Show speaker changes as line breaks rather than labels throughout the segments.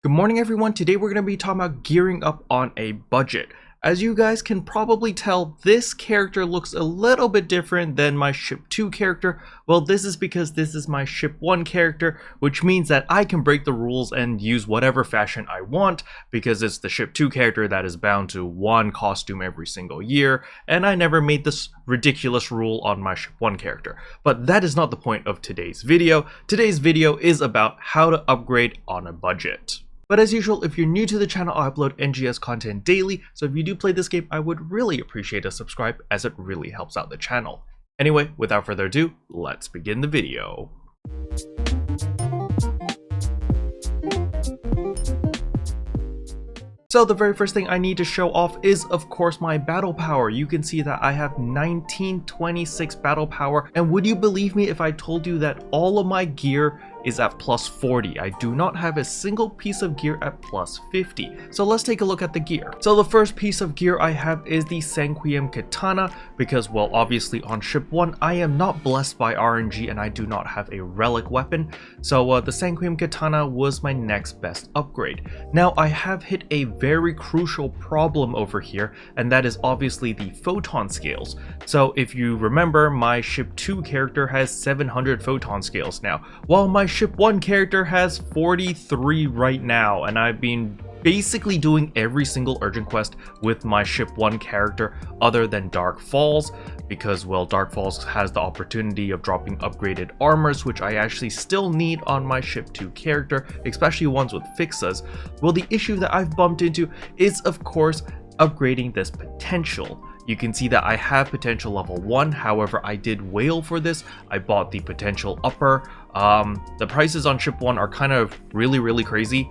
Good morning everyone, today we're going to be talking about gearing up on a budget. As you guys can probably tell, this character looks a little bit different than my Ship 2 character. Well, this is because this is my Ship 1 character, which means that I can break the rules and use whatever fashion I want, because it's the Ship 2 character that is bound to one costume every single year, and I never made this ridiculous rule on my Ship 1 character. But that is not the point of today's video. Today's video is about how to upgrade on a budget. But as usual, if you're new to the channel, I upload NGS content daily, so if you do play this game, I would really appreciate a subscribe as it really helps out the channel. Anyway, without further ado, let's begin the video. So the very first thing I need to show off is of course my battle power. You can see that I have 1926 battle power, and would you believe me if I told you that all of my gear is at plus 40. I do not have a single piece of gear at plus 50. So let's take a look at the gear. So the first piece of gear I have is the Sanquium Katana, because well, obviously on Ship 1 I am not blessed by RNG and I do not have a relic weapon. So the Sanquium Katana was my next best upgrade. Now I have hit a very crucial problem over here, and that is obviously the photon scales. So if you remember, my Ship 2 character has 700 photon scales now, while my Ship 1 character has 43 right now, and I've been basically doing every single urgent quest with my Ship 1 character other than Dark Falls, because well, Dark Falls has the opportunity of dropping upgraded armors, which I actually still need on my Ship 2 character, especially ones with fixes. Well, the issue that I've bumped into is of course upgrading this potential. You can see that I have potential level 1, however I did whale for this. I bought the potential upper. The prices on Ship 1 are kind of really crazy.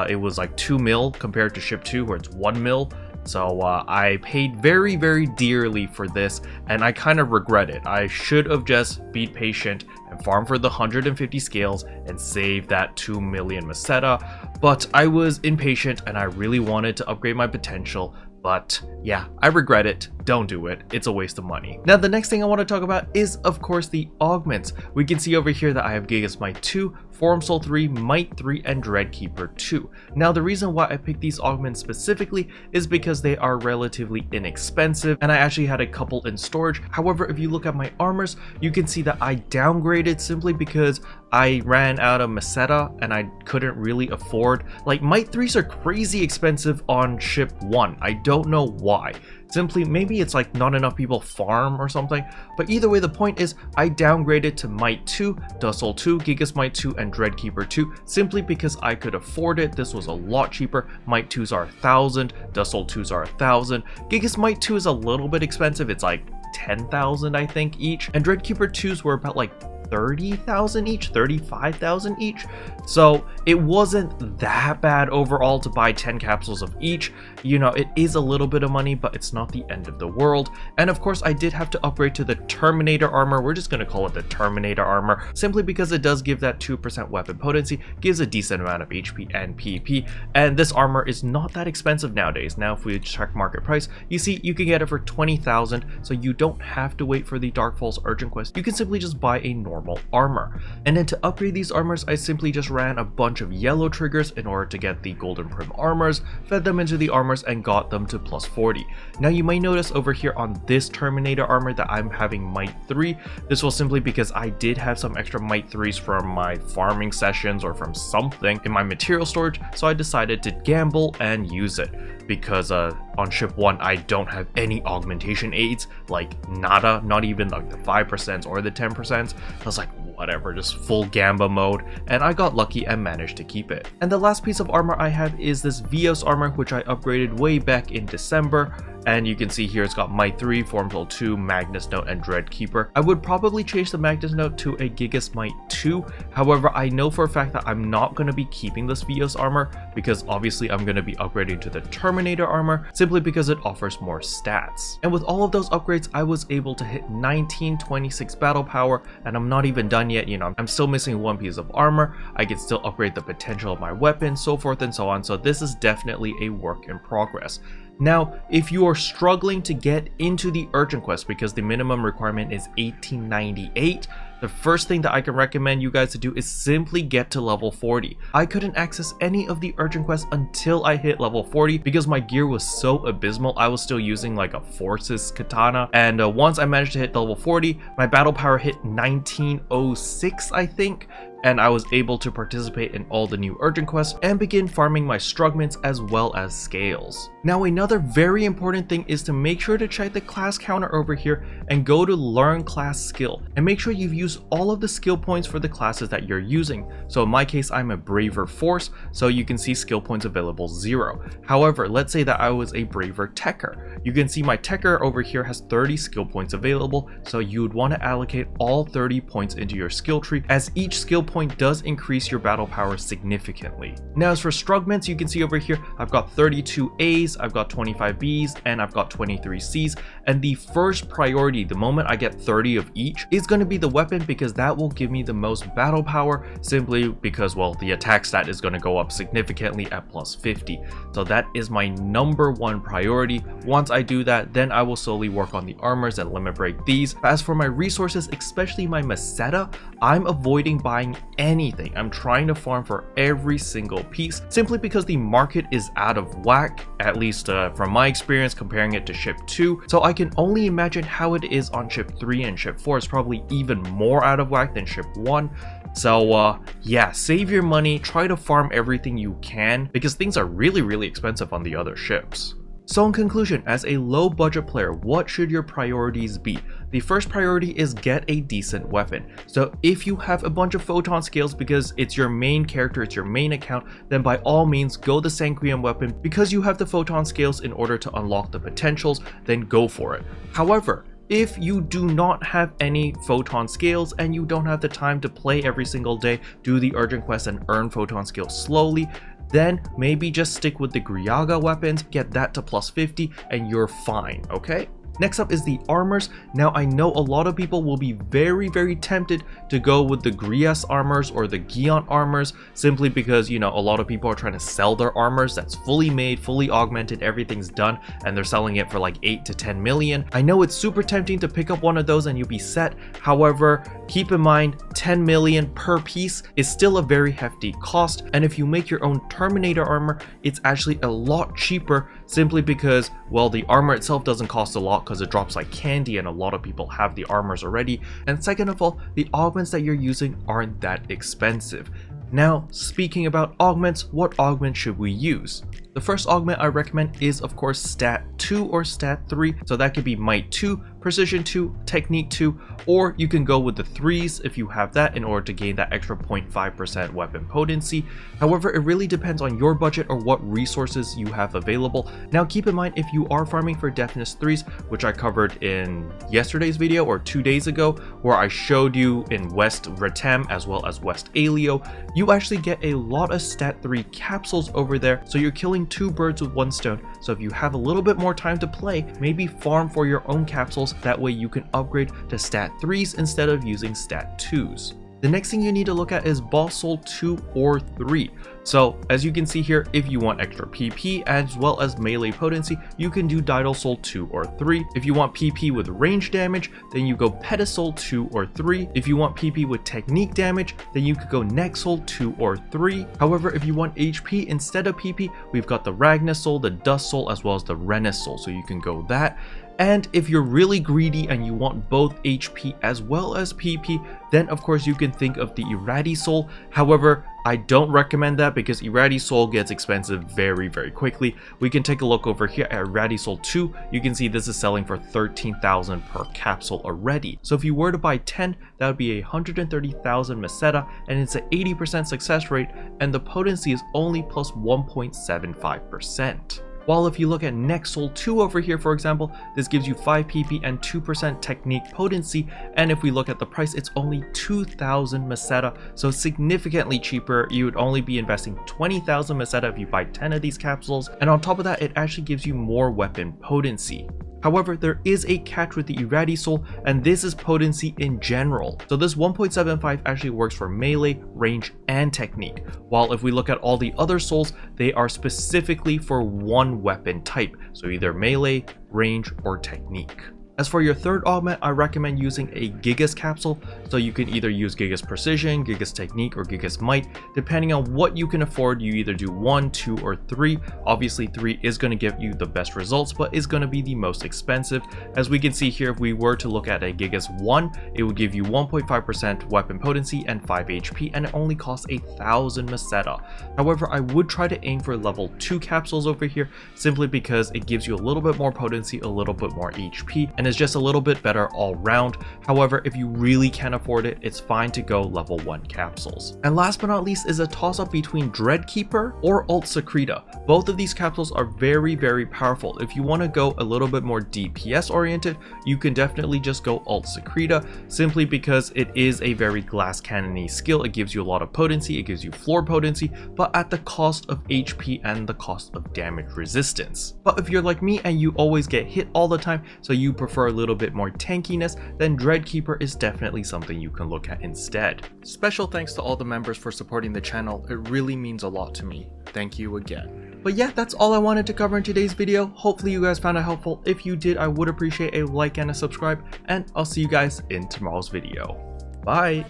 It was like 2 mil compared to Ship 2 where it's 1 mil. So I paid very dearly for this, and I kind of regret it. I should have just been patient and farmed for the 150 scales and save that 2 million Meseta, but I was impatient and I really wanted to upgrade my potential. But yeah, I regret it. Don't do it. It's a waste of money. Now the next thing I want to talk about is of course the augments. We can see over here that I have Gigas Might 2, Form Soul 3, Might 3, and Dreadkeeper 2. Now the reason why I picked these augments specifically is because they are relatively inexpensive, and I actually had a couple in storage. However, if you look at my armors, you can see that I downgraded simply because I ran out of Meseta and I couldn't really afford, like, Might 3s are crazy expensive on Ship 1. I don't know why. Simply, maybe it's like not enough people farm or something, but either way the point is I downgraded to Might 2, Dust Soul 2, Gigas Might 2, and Dreadkeeper 2 simply because I could afford it. This was a lot cheaper. Might 2s are 1,000, Dust Soul 2s are 1,000, Gigas Might 2 is a little bit expensive, it's like 10,000 I think each, and Dreadkeeper 2s were about like 30,000 each, 35,000 each. So it wasn't that bad overall to buy 10 capsules of each. You know, it is a little bit of money, but it's not the end of the world. And of course I did have to upgrade to the Terminator armor. We're just going to call it the Terminator armor simply because it does give that 2% weapon potency, gives a decent amount of HP and PP, and this armor is not that expensive nowadays. Now if we check market price, you see you can get it for 20,000, so you don't have to wait for the Dark Falls urgent quest. You can simply just buy a normal armor. And then to upgrade these armors, I simply just ran a bunch of yellow triggers in order to get the golden prim armors, fed them into the armors, and got them to plus 40. Now you may notice over here on this Terminator armor that I'm having Might 3. This was simply because I did have some extra Might 3s from my farming sessions or from something in my material storage, so I decided to gamble and use it. Because on Ship 1 I don't have any augmentation aids, like nada, not even like the 5% or the 10%. I was like, whatever, just full Gamba mode, and I got lucky and managed to keep it. And the last piece of armor I have is this Vios armor, which I upgraded way back in December. And you can see here it's got Might 3, Form Soul 2, Magnus Note, and Dreadkeeper. I would probably change the Magnus Note to a Gigas Might 2. However, I know for a fact that I'm not going to be keeping this Vios armor because obviously I'm going to be upgrading to the Terminator armor simply because it offers more stats. And with all of those upgrades, I was able to hit 1926 battle power, and I'm not even done yet. You know, I'm still missing one piece of armor. I can still upgrade the potential of my weapon, so forth and so on. So this is definitely a work in progress. Now, if you are struggling to get into the urgent quest because the minimum requirement is 1898, The first thing that I can recommend you guys to do is simply get to level 40. I couldn't access any of the urgent quests until I hit level 40 because my gear was so abysmal. I was still using like a Forces katana, and once I managed to hit level 40, my battle power hit 1906, I think, and I was able to participate in all the new urgent quests and begin farming my Augments as well as scales. Now another very important thing is to make sure to check the class counter over here and go to learn class skill and make sure you've used all of the skill points for the classes that you're using. So in my case, I'm a braver force, so you can see skill points available 0. However, let's say that I was a braver techer. You can see my techer over here has 30 skill points available, so you would want to allocate all 30 points into your skill tree, as each skill point does increase your battle power significantly. Now as for Augments, you can see over here I've got 32 A's, I've got 25 B's, and I've got 23 C's, and the first priority, the moment I get 30 of each, is going to be the weapon, because that will give me the most battle power, simply because, well, the attack stat is going to go up significantly at plus 50. So that is my number one priority. Once I do that, then I will slowly work on the armors and limit break these. As for my resources, especially my Meseta, I'm avoiding buying anything. I'm trying to farm for every single piece, simply because the market is out of whack, at least from my experience comparing it to ship 2. So I can only imagine how it is on ship 3, and ship 4 is probably even more out of whack than ship 1. So yeah, save your money, try to farm everything you can, because things are really expensive on the other ships. So in conclusion, as a low budget player, what should your priorities be? The first priority is get a decent weapon. So if you have a bunch of photon scales because it's your main character, it's your main account, then by all means go the Sanguine weapon, because you have the photon scales in order to unlock the potentials, then go for it. However, if you do not have any photon scales and you don't have the time to play every single day, do the urgent quests and earn photon scales slowly, then maybe just stick with the Griaga weapons, get that to plus 50, and you're fine, okay? Next up is the armors. Now I know a lot of people will be very tempted to go with the Grias armors or the Gion armors, simply because, you know, a lot of people are trying to sell their armors that's fully made, fully augmented, everything's done, and they're selling it for like 8 to 10 million. I know it's super tempting to pick up one of those and you'll be set. However, keep in mind 10 million per piece is still a very hefty cost, and if you make your own Terminator armor, it's actually a lot cheaper, simply because, well, the armor itself doesn't cost a lot because it drops like candy and a lot of people have the armors already, and second of all, the augments that you're using aren't that expensive. Now, speaking about augments, what augment should we use? The first augment I recommend is of course stat 2 or stat 3, so that could be might 2, precision 2, technique 2, or you can go with the 3s if you have that in order to gain that extra 0.5% weapon potency. However, it really depends on your budget or what resources you have available. Now keep in mind, if you are farming for deafness 3s, which I covered in yesterday's video or 2 days ago, where I showed you in West Retem as well as West Alio, you actually get a lot of stat 3 capsules over there, so you're killing 2 birds with 1 stone. So if you have a little bit more time to play, maybe farm for your own capsules, that way you can upgrade to stat 3s instead of using stat 2s. The next thing you need to look at is boss soul 2 or 3. So as you can see here, if you want extra PP as well as melee potency, you can do Didal Soul 2 or 3. If you want PP with range damage, then you go Pedesol 2 or 3. If you want PP with technique damage, then you could go Nexol 2 or 3. However, if you want HP instead of PP, we've got the Ragna Soul, the Dust Soul, as well as the Renus Soul, so you can go that. And if you're really greedy and you want both HP as well as PP, then of course you can think of the Iradi Soul. However, I don't recommend that because Iradi Soul gets expensive very quickly. We can take a look over here at Iradi Soul 2. You can see this is selling for 13,000 per capsule already. So if you were to buy 10, that would be 130,000 Meseta, and it's an 80% success rate, and the potency is only plus 1.75%. While if you look at Nexol 2 over here, for example, this gives you 5 PP and 2% technique potency, and if we look at the price, it's only 2,000 Meseta, so significantly cheaper. You would only be investing 20,000 Meseta if you buy 10 of these capsules, and on top of that, it actually gives you more weapon potency. However, there is a catch with the Iradi Soul, and this is potency in general. So this 1.75 actually works for melee, range, and technique. While if we look at all the other souls, they are specifically for one weapon type, so either melee, range, or technique. As for your third augment, I recommend using a Gigas capsule, so you can either use Gigas Precision, Gigas Technique, or Gigas Might. Depending on what you can afford, you either do 1, 2, or 3. Obviously 3 is going to give you the best results, but is going to be the most expensive. As we can see here, if we were to look at a Gigas 1, it would give you 1.5% weapon potency and 5 HP, and it only costs 1,000 Meseta. However, I would try to aim for level 2 capsules over here, simply because it gives you a little bit more potency, a little bit more HP, and is just a little bit better all round. However, if you really can't afford it, it's fine to go level 1 capsules. And last but not least is a toss-up between Dreadkeeper or Alt Secreta. Both of these capsules are very powerful. If you want to go a little bit more DPS oriented, you can definitely just go Alt Secreta, simply because it is a very glass cannon-y skill. It gives you a lot of potency, it gives you floor potency, but at the cost of HP and the cost of damage resistance. But if you're like me and you always get hit all the time, so you prefer a little bit more tankiness, then Dreadkeeper is definitely something you can look at instead. Special thanks to all the members for supporting the channel. It really means a lot to me. Thank you again. But yeah, that's all I wanted to cover in today's video. Hopefully you guys found it helpful. If you did, I would appreciate a like and a subscribe, and I'll see you guys in tomorrow's video. Bye!